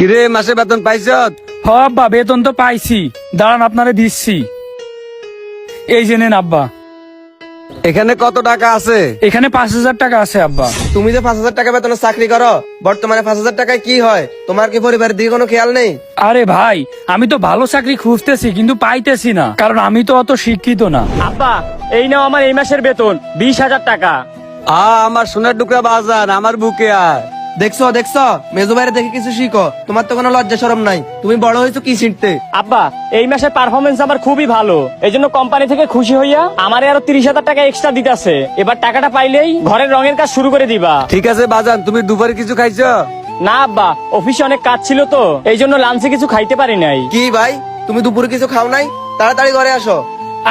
কিরে মাসে বেতন পাইছ? হ আব্বা, বেতন তো পাইছি, দাঁড়ান আপনারে দিচ্ছি। এই যে নেন আব্বা। এখানে কত টাকা আছে? এখানে 5,000 টাকা আছে আব্বা। তুমি যে 5,000 টাকা বেতনের চাকরি করো, বর্তমানে 5,000 টাকায় কি হয়? তোমার কি পরিবারের দিকে কোনো খেয়াল নেই? আরে ভাই, আমি তো ভালো চাকরি খুঁজতেছি কিন্তু পাইতেছি না, কারণ আমি তো অত শিক্ষিত না। আব্বা, এই নাও আমার এই মাসের বেতন 20,000 টাকা। আমার সোনার টুকরা বাজান, আমার বুকে আয়। দেখছো দেখছো, মেজো ভাইরে দেখে কিছু শিখো। তোমার তো কোনো লজ্জা শরম নাই। তুমি বড় হয়েছো কি শিখতে? আব্বা, এই মাসের পারফরমেন্স আমার খুবই ভালো, এই জন্য কোম্পানি থেকে খুশি হইয়া আমারে আরো 30,000 টাকা এক্সট্রা দিতেছে। এবার টাকাটা পাইলেই ঘরের রঙের কাজ শুরু করে দিবা। ঠিক আছে বাজান, তুমি দুপুরে কিছু খাইছ? না আব্বা, অফিসে অনেক কাজ ছিল তো, এই জন্য লাঞ্চে কিছু খাইতে পারি নাই। কি ভাই, তুমি দুপুরে কিছু খাও নাই? তাড়াতাড়ি ঘরে আসো।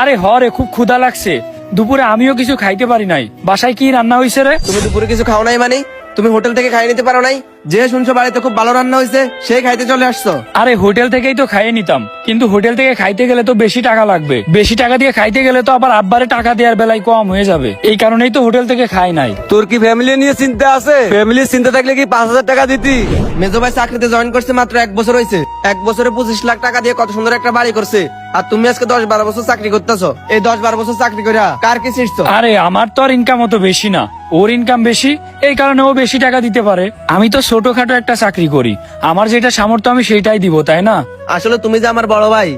আরে হরে, খুব ক্ষুধা লাগছে, দুপুরে আমিও কিছু খাইতে পারি নাই। বাসায় কি রান্না হয়েছে রে? তুমি দুপুরে কিছু খাও নাই মানে? তুমি হোটেল থেকে খাই নিতে পারো নাই? যে শুনছো বাড়িতে খুব ভালো রান্না হয়েছে, সেই খাইতে চলে আসছো। আরে হোটেল থেকেই তো খাইয়ে নিতাম, কিন্তু হোটেল থেকে খাইতে গেলে তো বেশি টাকা লাগবে, বেশি টাকা দিয়ে খাইতে গেলে তো আবার আব্বারে টাকা দেওয়ার বেলায় কম হয়ে যাবে, এই কারণেই তো হোটেল থেকে খাই নাই। তোর কি ফ্যামিলি নিয়ে চিন্তা আছে? ফ্যামিলির চিন্তা থাকলে কি 5,000 টাকা দিতি? মেজো ভাই চাকরিতে জয়েন করছে মাত্র 1 বছর হয়েছে। 1 বছরে 25 লাখ টাকা দিয়ে কত সুন্দর একটা বাড়ি করছে। আর তুমি আজকে 10-12 বছর চাকরি করতেছো। এই 10-12 বছর চাকরি করে কার কি শিখছো? আরে আমার তো আর ইনকাম অত বেশি না, ওর ইনকাম বেশি, এই কারণে ও বেশি টাকা দিতে পারে। আমি তো ছোটখাটো একটা চাকরি করি, আমার যেটা সামর্থ্য আমি সেটাই দিব, তাই না? আসলে তুমি যে আমার বড় ভাই,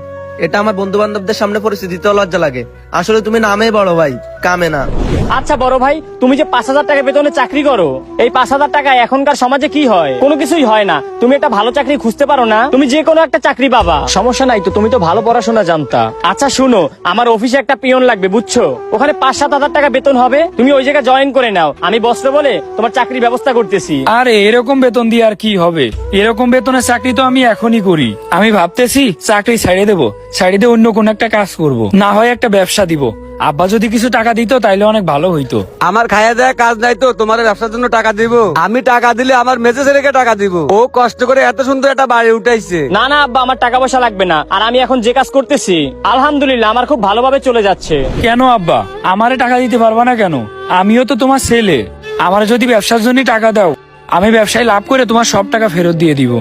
এটা আমার বন্ধু বান্ধবদের সামনে পরিচয় দিতেও লজ্জা লাগে। আসলে তুমি নামে বড় ভাই, কামে না। আচ্ছা বড় ভাই, তুমি যে 5,000 টাকা বেতনে চাকরি করো, এই 5,000 টাকা এখনকার সমাজে কি হয়? কোনো কিছুই হয় না। তুমি একটা ভালো চাকরি খুঁজতে পারো না? তুমি যে কোনো একটা চাকরি পাবা, সমস্যা নাই তো, তুমি তো ভালো পড়াশোনা জানতা। আচ্ছা শুনো, আমার অফিসে একটা পিয়ন লাগবে, বুঝছো? ওখানে 5-7 হাজার টাকা বেতন হবে, তুমি ওই জায়গায় জয়েন করে নাও। আমি বসরে বলে তোমার চাকরির ব্যবস্থা করতেছি। আরে এরকম বেতন দিয়ে আর কি হবে? এরকম বেতনের চাকরি তো আমি এখনই করি। আমি ভাবতেছি চাকরি ছাড়িয়ে দেবো, ছাড়িয়ে দিয়ে অন্য কোন একটা কাজ করব, না হয় একটা ব্যবসা দিব। আব্বা যদি কিছু টাকা দিত তাইলে অনেক ভালো হইতো। আমার খাইয়া দেয়া কাজ নাই তো তোমার ব্যবসার জন্য টাকা দিব? আমি টাকা দিলে আমার মেজে ছেলেকে টাকা দিব। ও কষ্ট করে এত সুন্দর একটা বাড়ি উঠাইছে। না না আব্বা, আমার টাকা পয়সা লাগবে না। আর আমি এখন যে কাজ করতেছি আলহামদুলিল্লাহ আমার খুব ভালোভাবে চলে যাচ্ছে। কেন আব্বা, আমারে টাকা দিতে পারবা না কেন? আমিও তো তোমার ছেলে, আমার যদি ব্যবসার জন্য টাকা দাও, আমি ব্যবসায় লাভ করে তোমার সব টাকা ফেরত দিয়ে দিব।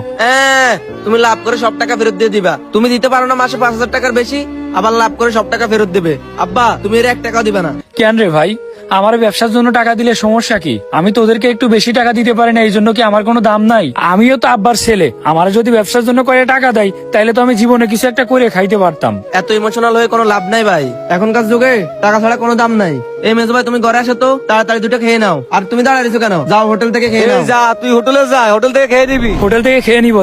তুমি লাভ করে সব টাকা ফেরত দিয়ে দিবা? তুমি দিতে পারো না মাসে 5,000 টাকার বেশি, আবার লাভ করে সব টাকা ফেরত দেবে? আব্বা, তুমি এর 1 টাকাও দিবে না। কেন রে ভাই, আমার ব্যবসার জন্য টাকা দিলে সমস্যা কি? আমি তোদেরকে একটু বেশি টাকা দিতে পারি না, এই জন্য কি আমার কোনো দাম নাই? আমিও তো আব্বার ছেলে, আমার যদি ব্যবসার জন্য করে টাকা দেয় তাইলে তো আমি জীবনে কিছু একটা করে খাইতে পারতাম। এত ইমোশনাল হয়ে কোনো লাভ নাই ভাই, এখনকার যুগে টাকা ছাড়া কোনো দাম নাই। এই মেজো ভাই, তুমি ঘরে আসো তো, তাড়াতাড়ি দুটো খেয়ে নাও। আর তুমি দাঁড়াইছো কেন? যাও হোটেল থেকে খেয়ে নাও। এই যা, তুই হোটেলে যা, হোটেল থেকে খেয়ে নিবি। হোটেল থেকে খেয়ে নিবো।